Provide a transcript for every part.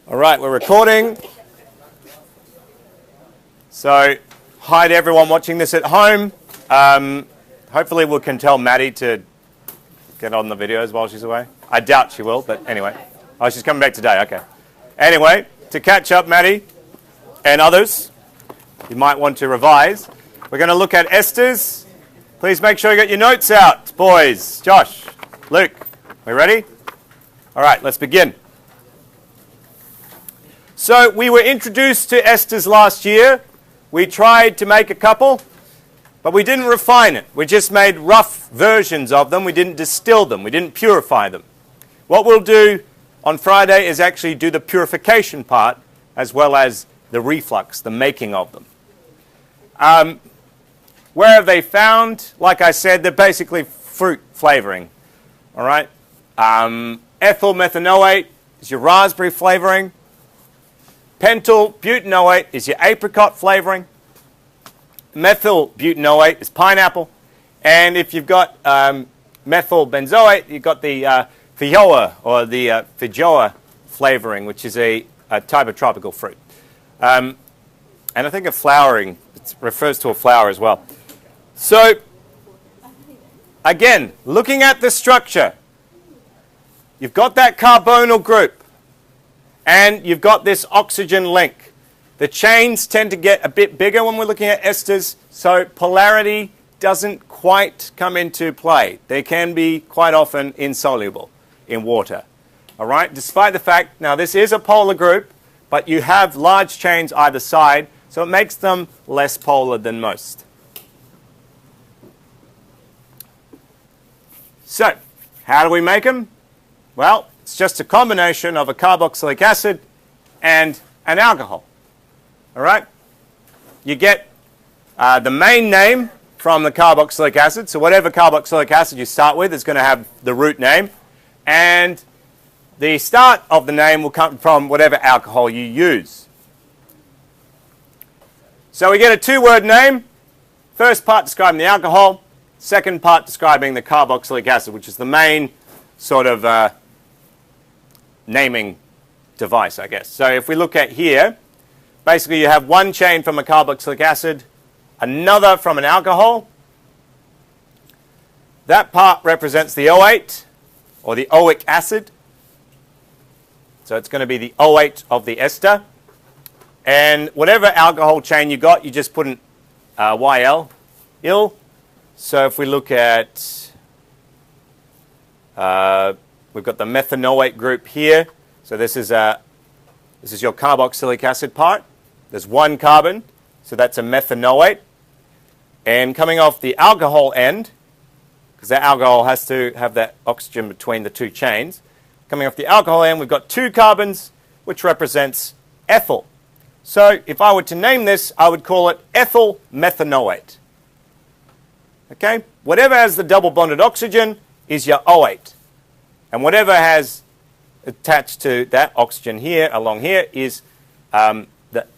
All right, we're recording. So, hi to everyone watching this at home. Hopefully we can tell Maddie to get on the videos while she's away. I doubt she will, but anyway. Oh, she's coming back today, okay. Anyway, to catch up, Maddie, and others, you might want to revise. We're going to look at Esters. Please make sure you get your notes out, boys. Josh, Luke, we ready? All right, let's begin. So we were introduced to esters last year. We tried to make a couple, but we didn't refine it. We just made rough versions of them. We didn't distill them. We didn't purify them. What we'll do on Friday is actually do the purification part as well as the reflux, the making of them. Where have they found? Like I said, they're basically fruit flavoring. All right. Ethyl methanoate is your raspberry flavoring. Pentyl butanoate is your apricot flavoring. Methyl butanoate is pineapple. And if you've got methyl benzoate, you've got the feijoa or the feijoa flavoring, which is a type of tropical fruit. And I think of flowering, it refers to a flower as well. So, again, looking at the structure, you've got that carbonyl group. And you've got this oxygen link. The chains tend to get a bit bigger when we're looking at esters, so polarity doesn't quite come into play. They can be quite often insoluble in water. All right, despite the fact, now this is a polar group, but you have large chains either side, so it makes them less polar than most. So, how do we make them? Well, it's just a combination of a carboxylic acid and an alcohol. All right? You get the main name from the carboxylic acid. So whatever carboxylic acid you start with is going to have the root name. And the start of the name will come from whatever alcohol you use. So we get a two-word name. First part describing the alcohol. Second part describing the carboxylic acid, which is the main sort of naming device, I guess. So if we look at here, basically you have one chain from a carboxylic acid, another from an alcohol. That part represents the O8, or the oic acid. So it's going to be the O8 of the ester. And whatever alcohol chain you got, you just put an YL, il. So if we look at we've got the methanoate group here. So this is your carboxylic acid part. There's one carbon, so that's a methanoate. And coming off the alcohol end, because that alcohol has to have that oxygen between the two chains. Coming off the alcohol end, we've got two carbons, which represents ethyl. So if I were to name this, I would call it ethyl methanoate. Okay? Whatever has the double bonded oxygen is your O8. And whatever has attached to that oxygen here, along here, is the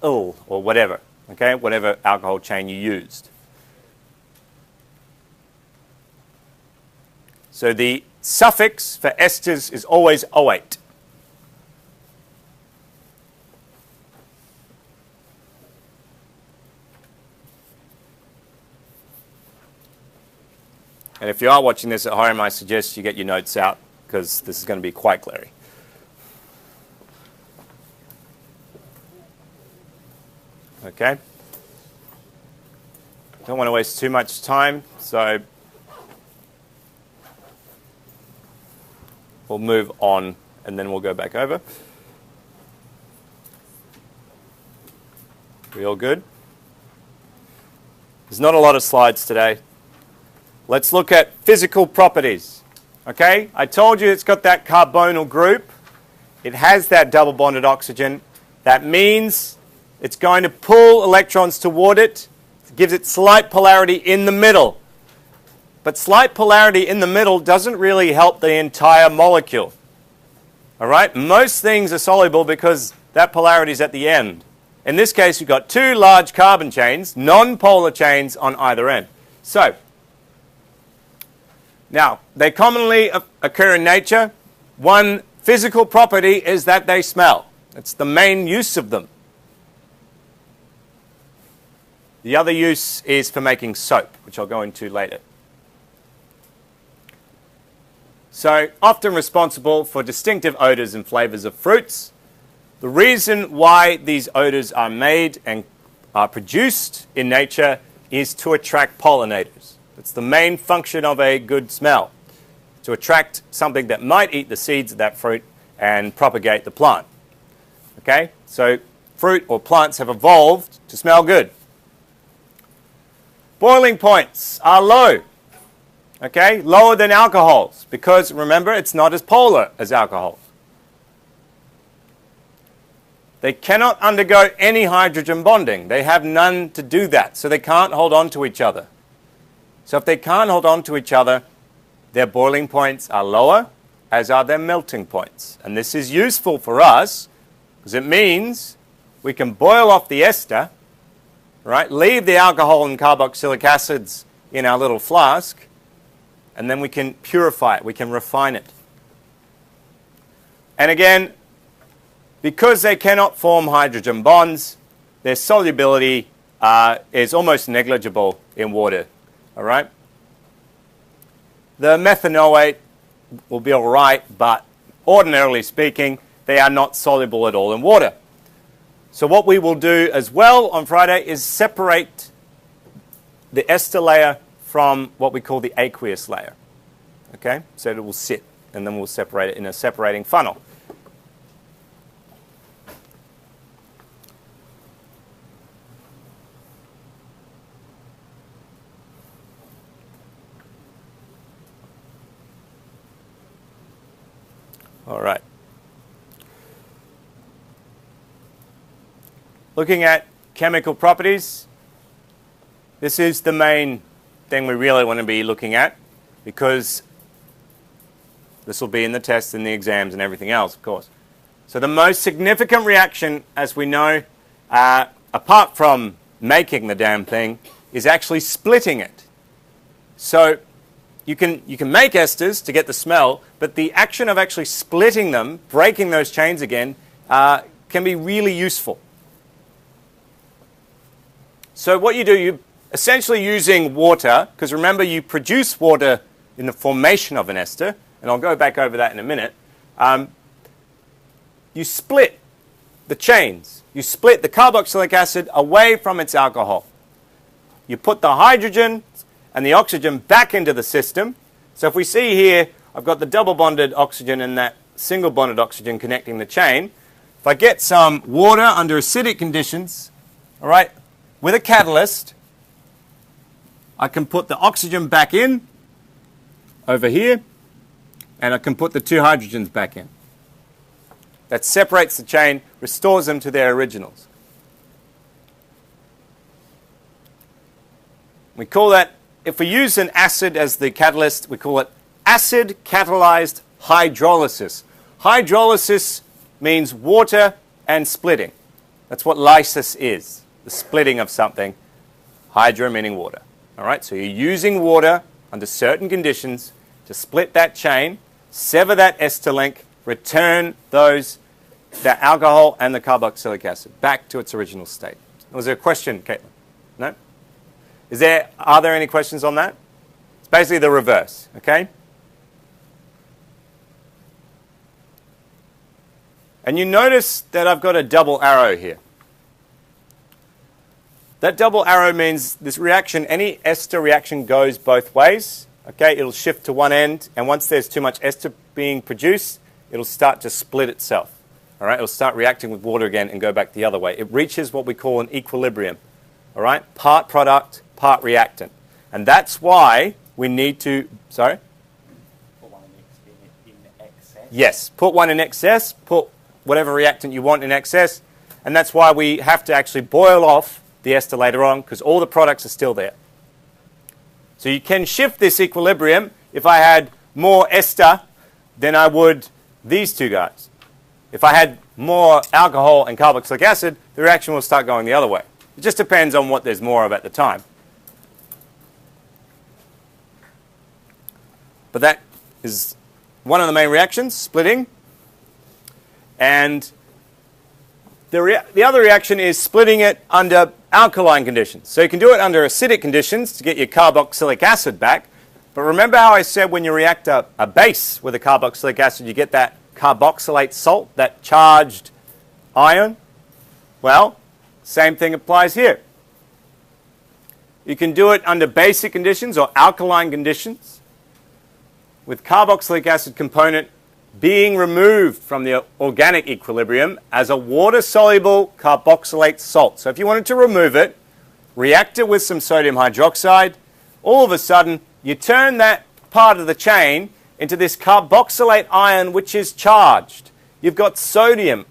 il, or whatever, okay? Whatever alcohol chain you used. So the suffix for esters is always O8. And if you are watching this at home, I suggest you get your notes out, because this is going to be quite glary. Okay? Don't want to waste too much time, so we'll move on and then we'll go back over. We all good? There's not a lot of slides today. Let's look at physical properties. Okay, I told you it's got that carbonyl group. It has that double bonded oxygen. That means it's going to pull electrons toward it. It gives it slight polarity in the middle. But slight polarity in the middle doesn't really help the entire molecule. All right, most things are soluble because that polarity is at the end. In this case, we've got two large carbon chains, non-polar chains on either end. So, now, they commonly occur in nature. One physical property is that they smell. It's the main use of them. The other use is for making soap, which I'll go into later. So, often responsible for distinctive odors and flavors of fruits. The reason why these odors are made and are produced in nature is to attract pollinators. It's the main function of a good smell, to attract something that might eat the seeds of that fruit and propagate the plant. Okay, so fruit or plants have evolved to smell good. Boiling points are low, okay, lower than alcohols, because remember, it's not as polar as alcohol. They cannot undergo any hydrogen bonding. They have none to do that, so they can't hold on to each other. So if they can't hold on to each other, their boiling points are lower, as are their melting points. And this is useful for us, because it means we can boil off the ester, right? Leave the alcohol and carboxylic acids in our little flask, and then we can purify it, we can refine it. And again, because they cannot form hydrogen bonds, their solubility is almost negligible in water, all right? The methanoate will be all right, but ordinarily speaking, they are not soluble at all in water. So what we will do as well on Friday is separate the ester layer from what we call the aqueous layer. Okay, so it will sit, and then we'll separate it in a separating funnel. All right. Looking at chemical properties, this is the main thing we really want to be looking at, because this will be in the tests and the exams and everything else, of course. So the most significant reaction, as we know, apart from making the damn thing, is actually splitting it. So you can make esters to get the smell, but the action of actually splitting them, breaking those chains again, can be really useful. So what you do, you're essentially using water, because remember you produce water in the formation of an ester, and I'll go back over that in a minute. You split the chains. You split the carboxylic acid away from its alcohol. You put the hydrogen and the oxygen back into the system. So if we see here, I've got the double bonded oxygen and that single bonded oxygen connecting the chain. If I get some water under acidic conditions, all right, with a catalyst, I can put the oxygen back in over here, and I can put the two hydrogens back in. That separates the chain, restores them to their originals. We call that, if we use an acid as the catalyst, we call it acid catalyzed hydrolysis. Hydrolysis means water and splitting. That's what lysis is, the splitting of something. Hydro meaning water. All right, so you're using water under certain conditions to split that chain, sever that ester link, return the alcohol and the carboxylic acid back to its original state. Was there a question, Caitlin? No? Are there any questions on that? It's basically the reverse, okay? And you notice that I've got a double arrow here. That double arrow means this reaction, any ester reaction goes both ways. Okay, it'll shift to one end, and once there's too much ester being produced, it'll start to split itself. All right, it'll start reacting with water again and go back the other way. It reaches what we call an equilibrium. All right, part product, part reactant. And that's why we need to, sorry? Put one in excess? Yes, put one in excess, put whatever reactant you want in excess, and that's why we have to actually boil off the ester later on, because all the products are still there. So you can shift this equilibrium. If I had more ester than I would these two guys. If I had more alcohol and carboxylic acid, the reaction will start going the other way. It just depends on what there's more of at the time. But that is one of the main reactions, splitting. And The other reaction is splitting it under alkaline conditions. So you can do it under acidic conditions to get your carboxylic acid back. But remember how I said when you react a base with a carboxylic acid, you get that carboxylate salt, that charged ion? Well, same thing applies here. You can do it under basic conditions or alkaline conditions with carboxylic acid component being removed from the organic equilibrium as a water-soluble carboxylate salt. So if you wanted to remove it, react it with some sodium hydroxide, all of a sudden you turn that part of the chain into this carboxylate ion which is charged. You've got sodium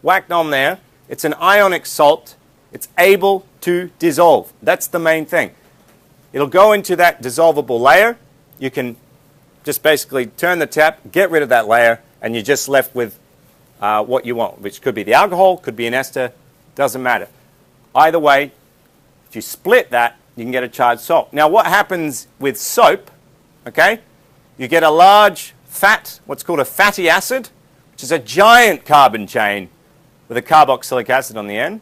whacked on there. It's an ionic salt. It's able to dissolve. That's the main thing. It'll go into that dissolvable layer. You can just basically turn the tap, get rid of that layer, and you're just left with what you want, which could be the alcohol, could be an ester, doesn't matter. Either way, if you split that, you can get a charged salt. Now, what happens with soap, okay? You get a large fat, what's called a fatty acid, which is a giant carbon chain with a carboxylic acid on the end.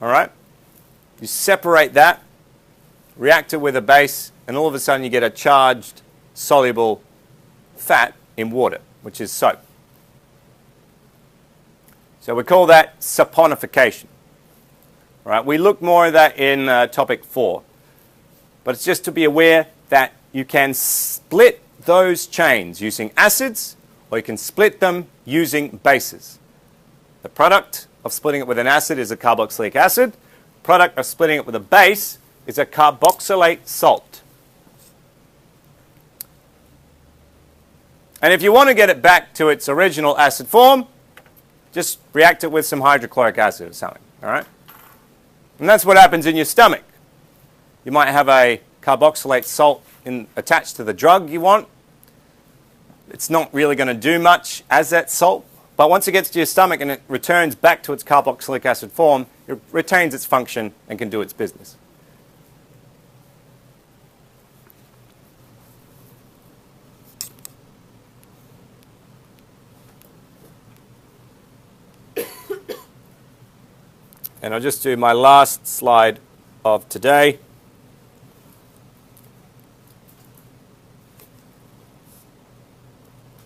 All right? You separate that, react it with a base, and all of a sudden you get a charged soluble fat in water, which is soap. So we call that saponification. All right? We look more at that in topic 4. But it's just to be aware that you can split those chains using acids, or you can split them using bases. The product of splitting it with an acid is a carboxylic acid. Product of splitting it with a base is a carboxylate salt. And if you want to get it back to its original acid form, just react it with some hydrochloric acid or something. All right? And that's what happens in your stomach. You might have a carboxylate salt attached to the drug you want. It's not really going to do much as that salt. But once it gets to your stomach and it returns back to its carboxylic acid form, it retains its function and can do its business. And I'll just do my last slide of today.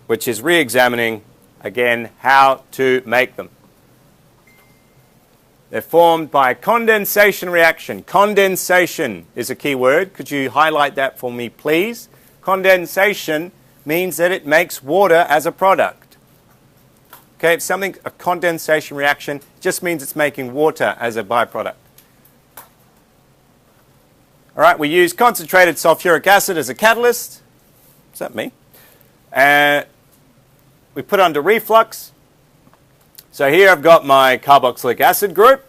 Which is re-examining, again, how to make them. They're formed by a condensation reaction. Condensation is a key word. Could you highlight that for me, please? Condensation means that it makes water as a product. Okay, if something, a condensation reaction, just means it's making water as a byproduct. All right, we use concentrated sulfuric acid as a catalyst. Is that me? And we put under reflux. So here I've got my carboxylic acid group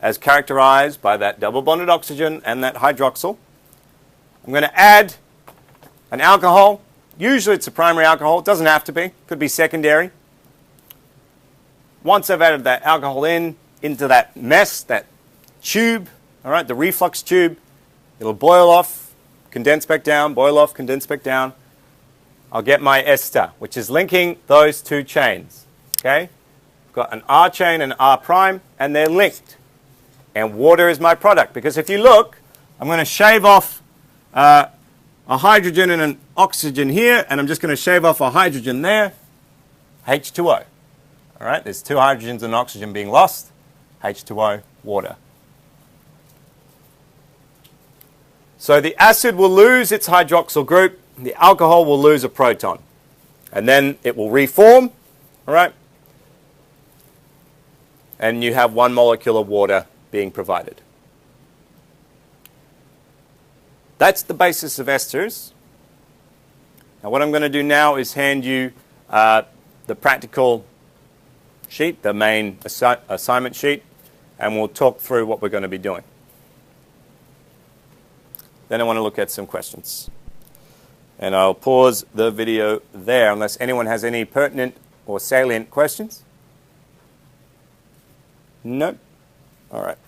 as characterized by that double bonded oxygen and that hydroxyl. I'm going to add an alcohol. Usually it's a primary alcohol. It doesn't have to be. Could be secondary. Once I've added that alcohol into that mess, that tube, all right, the reflux tube, it'll boil off, condense back down, boil off, condense back down. I'll get my ester, which is linking those two chains. Okay? I've got an R chain and R prime, and they're linked. And water is my product, because if you look, I'm going to shave off a hydrogen and an oxygen here, and I'm just going to shave off a hydrogen there, H2O. All right? There's two hydrogens and oxygen being lost, H2O, water. So the acid will lose its hydroxyl group, the alcohol will lose a proton. And then it will reform, all right? And you have one molecule of water being provided. That's the basis of esters. Now what I'm going to do now is hand you the practical sheet, the main assignment sheet, and we'll talk through what we're going to be doing. Then I want to look at some questions. And I'll pause the video there unless anyone has any pertinent or salient questions. No? All right.